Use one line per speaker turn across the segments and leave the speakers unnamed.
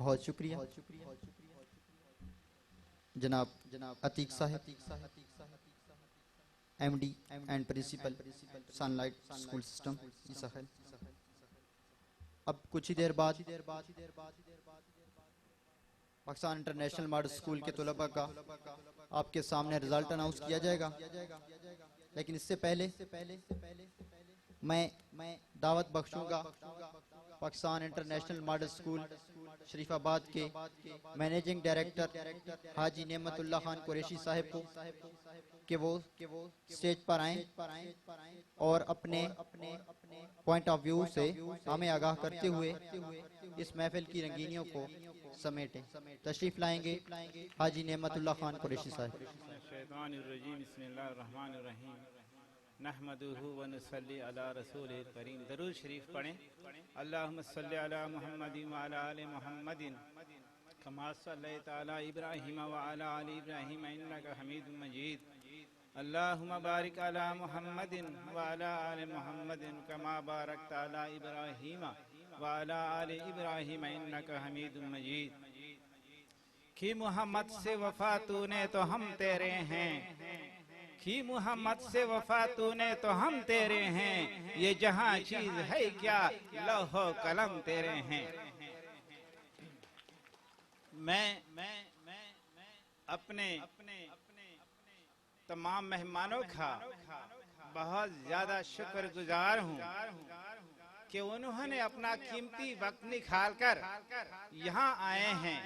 बहुत शुक्रिया जनाब Atiq Sahab, MD and principal Sunlight school system इसहल। अब कुछ ही देर बाद पाकिस्तान इंटरनेशनल मॉडल स्कूल के तलबा का आपके सामने रिजल्ट अनाउंस किया जाएगा, लेकिन इससे पहले मैं दावत बख्शूंगा Pakistan international model school Sharifabad के मैनेजिंग डायरेक्टर हाजी नेमतुल्लाह खान कुरैशी साहब को कि वो स्टेज पर आएं और अपने पॉइंट ऑफ व्यू से हमें आगाह करते हुए इस महफिल की रंगीनियों को समेटें। तशरीफ लाएंगे हाजी नेमतुल्लाह खान कुरैशी साहब।
नहमदुहु व नुसल्ली अला रसूलिल करीम। दरूद शरीफ पढ़ें। अल्लाहुम्मा सल्लि अला मुहम्मदिन व अला आलि मुहम्मदिन कमा सल्लैता अला इब्राहीम व अला आलि इब्राहीम इन्नका हमीदुम मजीद। अल्लाहुम्मा बारिक अला मुहम्मदिन व अला आलि मुहम्मदिन कमा बारकता अला इब्राहीम व अला आलि इब्राहीम इन्नका हमीदुम मजीद। कि मोहम्मद से वफा तूने तो हम तेरे हैं, कि मोहम्मद से वफा तूने तो हम तेरे हैं, ये जहां चीज है क्या लौहो कलम तेरे हैं। मैं अपने तमाम मेहमानों का बहुत ज्यादा शुक्रगुजार हूँ कि उन्होंने अपना कीमती वक्त निकाल कर यहाँ आए हैं।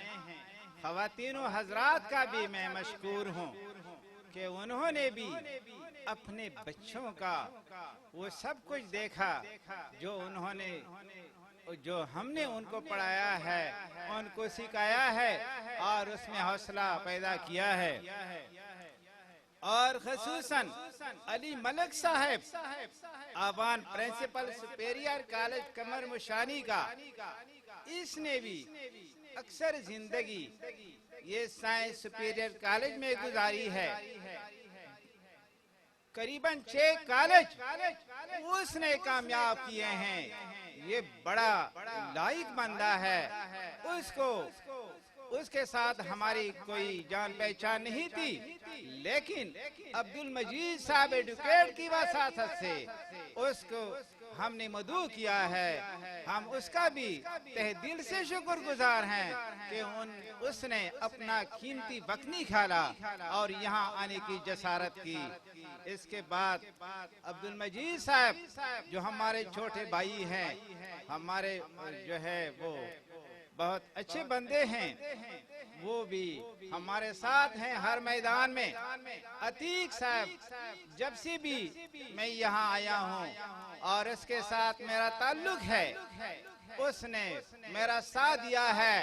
ख़वातीनो हजरात का भी मैं मशकूर हूँ कि उन्होंने भी अपने बच्चों का वो सब कुछ देखा जो हमने उनको पढ़ाया है, उनको सिखाया है और उसमें हौसला पैदा किया है। और खसूसन अली मलिक साहब आवान प्रिंसिपल सुपेरियर कॉलेज कमर मुशानी का, इसने भी अक्सर जिंदगी ये साइंस सुपीरियर कॉलेज में गुजारी है। करीबन 6 कॉलेज उसने कामयाब किए हैं। ये बड़ा लायक बंदा है। उसके साथ हमारी कोई जान पहचान नहीं थी, लेकिन अब्दुल मजीद साहब एडुकेट की वसात से उसको हमने मदू किया है। हम उसका भी तहे दिल से शुक्रगुजार हैं कि उसने अपना कीमती वक्त निकाला और यहाँ आने की जसारत की। इसके बाद अब्दुल मजीद साहब जो हमारे छोटे भाई हैं, हमारे जो है वो बहुत अच्छे बंदे हैं, वो भी हमारे साथ हैं हर मैदान में। अतीक साहब जब से भी मैं यहाँ आया हूँ और इसके साथ मेरा ताल्लुक है, उसने मेरा साथ दिया है।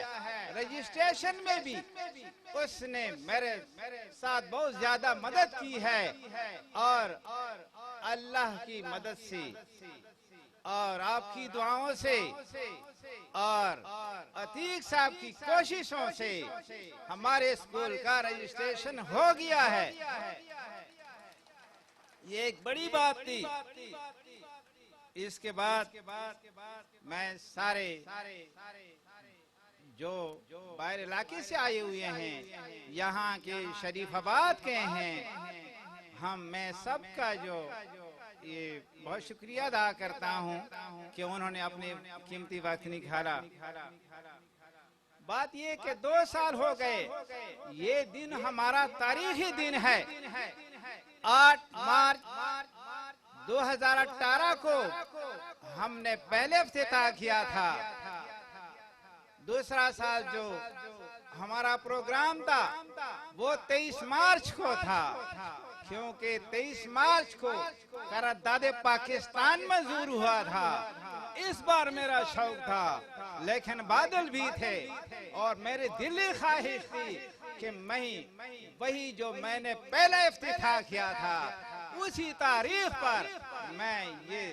रजिस्ट्रेशन में भी उसने मेरे साथ बहुत ज्यादा मदद की है और अल्लाह की मदद से और आपकी दुआओं से और अतीक साहब की कोशिशों से हमारे स्कूल का रजिस्ट्रेशन हो गया है। ये एक बड़ी बात थी। इसके बाद मैं सारे जो बाहर इलाके से आए हुए हैं, यहाँ के शरीफाबाद के हैं, मैं सबका जो ये बहुत शुक्रिया अदा करता हूँ कि उन्होंने अपने कीमती वक्त निकाला। बात ये कि 2 साल हो गए, ये दिन हमारा तारीखी दिन है। 8 मार्च 2018 को हमने पहले इफ्तिताह किया था। दूसरा साल जो हमारा प्रोग्राम था वो 23 मार्च को था, क्योंकि 23 मार्च को करारदाद पाकिस्तान मंजूर हुआ था। इस बार मेरा शौक था, लेकिन बादल भी थे और मेरी दिली ख्वाहिश थी कि मैं वही जो मैंने पहले इफ्तिताह किया था उसी तारीख पर मैं ये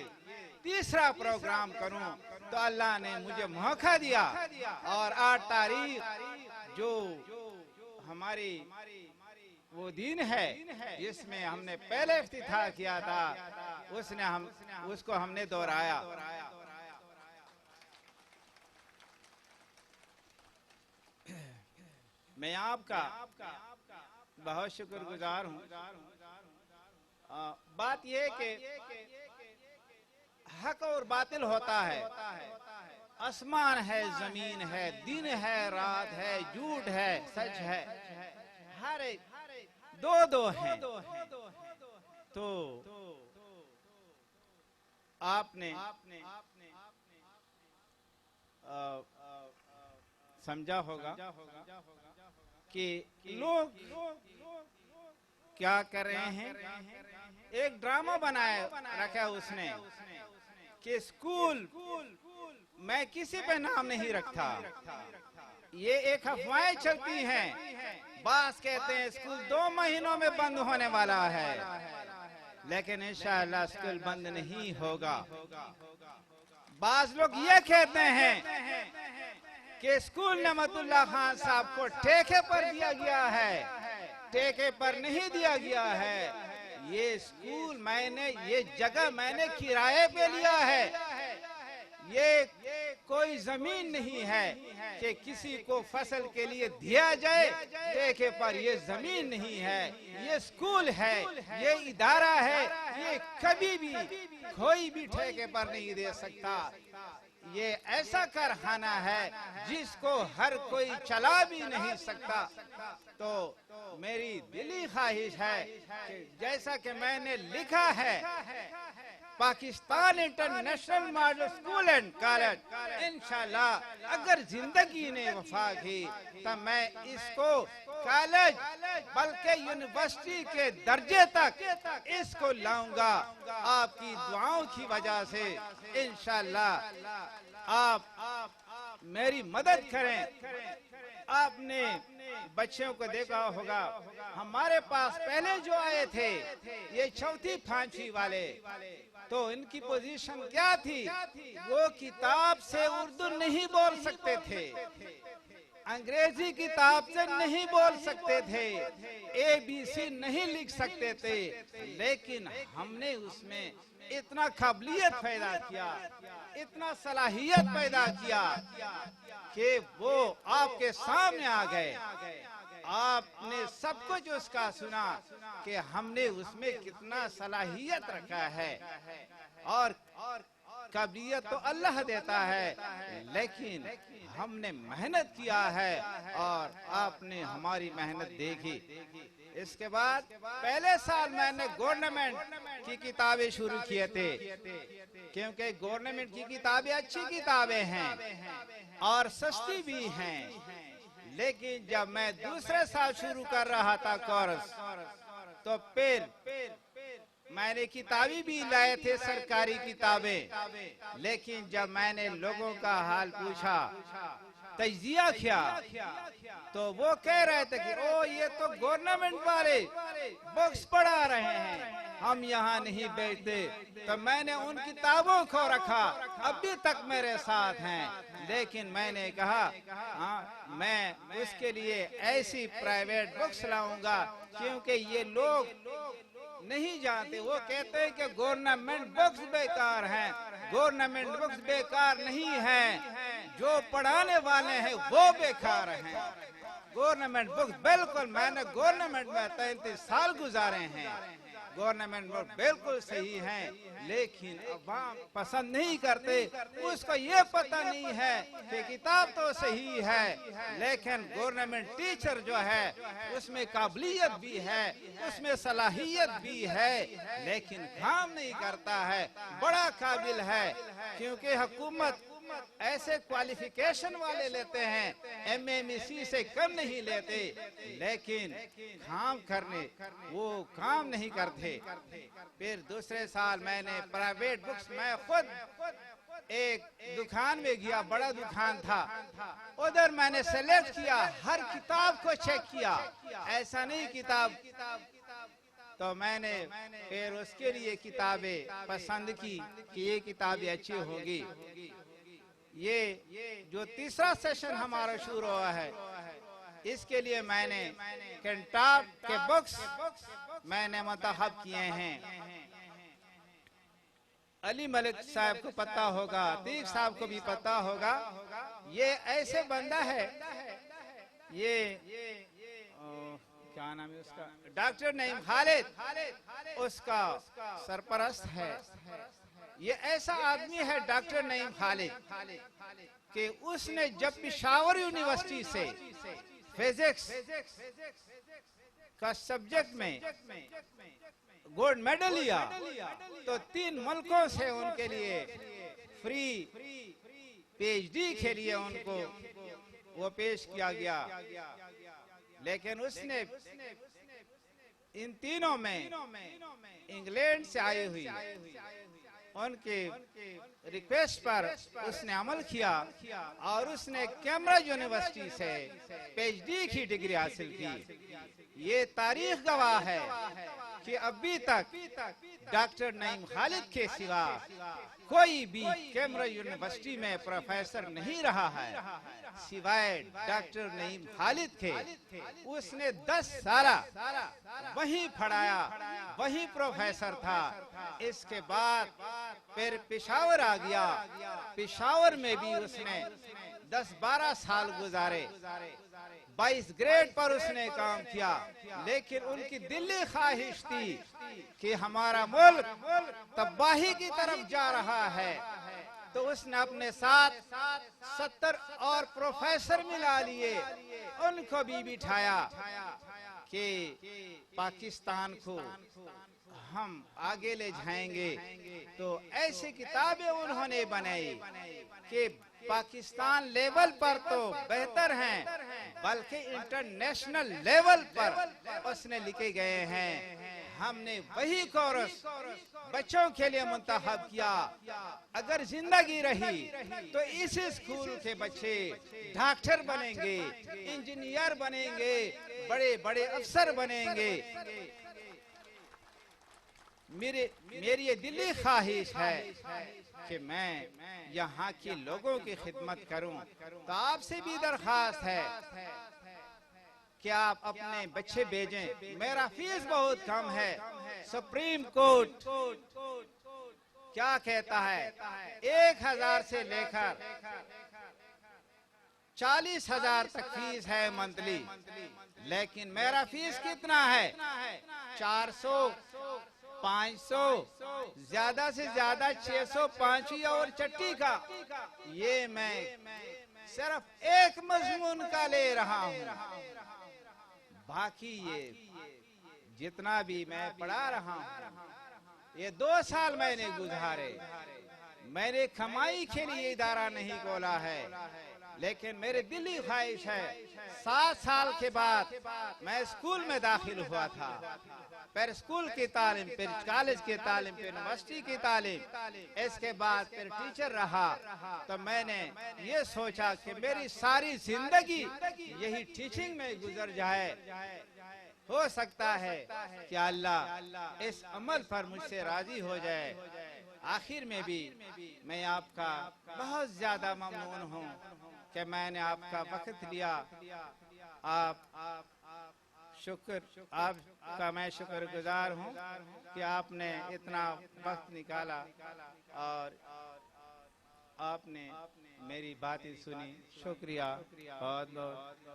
तीसरा प्रोग्राम करूं। तो अल्लाह ने मुझे मौका दिया और 8 तारीख जो हमारी वो दिन है जिसमें हमने पहले इफ्तिताह किया था, उसको हमने दोहराया। मैं आपका बहुत शुक्रगुजार हूँ। बात यह कि हक और बातिल होता है, आसमान है, जमीन है, दिन है, रात है, झूठ है, सच है, हर एक दो हैं। तो आपने समझा होगा कि लोग क्या कर रहे हैं। एक ड्रामा बनाया रखा उसने कि स्कूल, मैं किसी पे नाम नहीं रखता, ये एक अफवाहें चलती हैं। बास कहते हैं स्कूल 2 महीनों में बंद होने वाला है, लेकिन इंशाअल्लाह स्कूल बंद नहीं होगा। बास लोग ये कहते हैं कि स्कूल नेमतुल्लाह खान साहब को ठेके पर दिया गया है, ठेके पर नहीं दिया गया है। ये स्कूल मैंने, ये जगह मैंने किराए पे लिया है। ये कोई जमीन नहीं है कि किसी को फसल के लिए दिया जाए ठेके पर। ये जमीन नहीं है, ये स्कूल है, ये इदारा है। ये कभी भी कोई भी ठेके पर नहीं दे सकता। ये ऐसा कारखाना है जिसको हर कोई चला भी नहीं सकता। तो मेरी दिली ख्वाहिश है कि जैसा कि मैंने लिखा है, Pakistan international model school and college, इंशाल्लाह अगर जिंदगी ने वफा की तो मैं इसको कॉलेज बल्कि यूनिवर्सिटी के दर्जे तक इसको लाऊंगा। आपकी दुआओं की वजह से इंशाल्लाह आप मेरी मदद करें। आपने बच्चों को देखा होगा, हमारे पास पहले जो आए थे ये चौथी पांचवी वाले, तो इनकी पोजीशन क्या थी? वो किताब से उर्दू नहीं बोल सकते थे, अंग्रेजी किताब से नहीं बोल सकते थे, ABC नहीं लिख सकते थे, लेकिन हमने उसमें इतना काबिलियत पैदा किया, इतना सलाहियत पैदा किया कि वो आपके सामने आ गए। आपने सब कुछ उसका सुना कि हमने उसमें कितना सलाहियत रखा है। और काबिलियत तो अल्लाह देता है, लेकिन हमने मेहनत किया है और आपने हमारी मेहनत देखी। इसके बाद पहले साल मैंने गवर्नमेंट की किताबें शुरू किए थे, क्योंकि गवर्नमेंट की किताबें अच्छी किताबें हैं और सस्ती भी हैं। लेकिन जब मैं दूसरे साल शुरू कर रहा था कोर्स, तो फिर मैंने किताबें भी लाए थे, सरकारी किताबें, लेकिन जब मैंने लोगों का हाल पूछा, तजिया किया, तो वो कह रहे थे कि ओ ये तो गवर्नमेंट वाले बुक्स पढ़ा रहे हैं, हम यहाँ नहीं बेचते। तो मैंने उन किताबों को रखा, अभी तक मेरे साथ हैं, लेकिन मैंने कहा मैं उसके लिए ऐसी प्राइवेट बुक्स लाऊंगा, क्योंकि ये लोग नहीं जानते। वो कहते हैं कि गवर्नमेंट बुक्स बेकार हैं। गवर्नमेंट बुक्स बेकार नहीं हैं, जो पढ़ाने वाले हैं वो बेकार हैं। गवर्नमेंट बुक्स बिल्कुल, मैंने गवर्नमेंट में 33 साल गुजारे हैं, गवर्नमेंट बुक बिल्कुल सही हैं, लेकिन अवाम पसंद नहीं करते। उसको ये पता नहीं है कि किताब तो सही है, लेकिन गवर्नमेंट टीचर जो है उसमें काबिलियत भी है, उसमें सलाहियत भी है, लेकिन काम नहीं करता है। बड़ा काबिल है, क्योंकि हुकूमत ऐसे क्वालिफिकेशन वाले लेते हैं, MMC से कम नहीं लेते, लेकिन काम करने वो काम नहीं करते। फिर दूसरे साल मैंने प्राइवेट बुक्स, मैं खुद एक दुकान में गया, बड़ा दुकान था, उधर मैंने सेलेक्ट किया, हर किताब को चेक किया, ऐसा नहीं किताब। तो मैंने फिर उसके लिए किताबें पसंद की कि ये किताबें अच्छी होगी। ये जो तीसरा सेशन हमारा शुरू हुआ है, इसके लिए मैंने किताब के बुक्स मैंने मुंतखब किए हैं। अली मलिक साहब को पता होगा, अतीक साहब को भी पता होगा। ये ऐसे बंदा है ये क्या नाम है उसका, डॉक्टर नईम खालिद उसका सरपरस्त है। ये ऐसा आदमी है डॉक्टर नईम खालिद कि उसने जब पेशावर यूनिवर्सिटी से फिजिक्स का सब्जेक्ट में गोल्ड मेडल लिया तो 3 मुल्कों से उनके लिए फ्री पीएचडी के लिए उनको वो पेश किया गया। लेकिन उसने इन तीनों में इंग्लैंड से आई हुई उनके रिक्वेस्ट पर उसने अमल किया और उसने कैम्ब्रिज यूनिवर्सिटी से पीएचडी की डिग्री हासिल की। ये तारीख गवाह है कि अभी तक डॉक्टर नईम खालिद के सिवा कोई भी कैम्ब्रिज यूनिवर्सिटी में प्रोफेसर नहीं रहा है सिवाय डॉक्टर नईम खालिद के। उसने 10 साल वहीं पढ़ाया, वहीं प्रोफेसर था। इसके बाद फिर पेशावर आ गया। पेशावर में भी उसने 10-12 साल गुजारे। 22 ग्रेड पर उसने काम किया। लेकिन उनकी दिली ख्वाहिश थी कि हमारा मुल्क तबाही की तरफ जा रहा है, तो उसने अपने साथ 70 और प्रोफेसर मिला लिए, उनको भी बिठाया कि पाकिस्तान को हम आगे ले जाएंगे। तो ऐसी किताबें उन्होंने बनाई कि पाकिस्तान लेवल पर तो बेहतर हैं, बल्कि इंटरनेशनल लेवल पर उसने लिखे गए हैं। हमने वही कोर्स बच्चों के लिए मुंतखब किया। अगर जिंदगी रही तो इस स्कूल के बच्चे डॉक्टर बनेंगे, इंजीनियर बनेंगे, बड़े बड़े अफसर बनेंगे। मेरी ये दिली ख्वाहिश है कि मैं यहाँ के लोगों की खिदमत करूं। तो आपसे भी दरख्वास्त है कि आप अपने बच्चे भेजें। मेरा फीस बहुत कम है। सुप्रीम कोर्ट क्या कहता है, 1000 से लेकर 40,000 तक फीस है मंथली। लेकिन मेरा फीस कितना है? 400, 500, ज्यादा से ज्यादा 600 5वीं और छठी का। ये मैं सिर्फ एक मजमून का ले रहा हूँ। बाकी ये जितना भी मैं पढ़ा रहा हूँ, ये 2 साल मैंने गुजारे। मैंने कमाई के लिए इदारा नहीं खोला है, लेकिन मेरी दिली ख्वाहिश है। 7 साल के बाद मैं स्कूल में दाखिल हुआ था, फिर स्कूल की तालीम, फिर कॉलेज की तालीम, फिर यूनिवर्सिटी की तालीम, इसके बाद फिर टीचर रहा। तो मैंने ये सोचा कि मेरी सारी जिंदगी यही टीचिंग में गुजर जाए। हो सकता है कि अल्लाह इस अमल पर मुझसे राजी हो जाए। आखिर में भी मैं आपका बहुत ज्यादा ममनून हूँ कि मैंने आपका वक्त लिया। आपका मैं शुक्रगुजार हूँ कि आपने इतना वक्त निकाला और आपने मेरी बातें सुनी। शुक्रिया बहुत बहुत।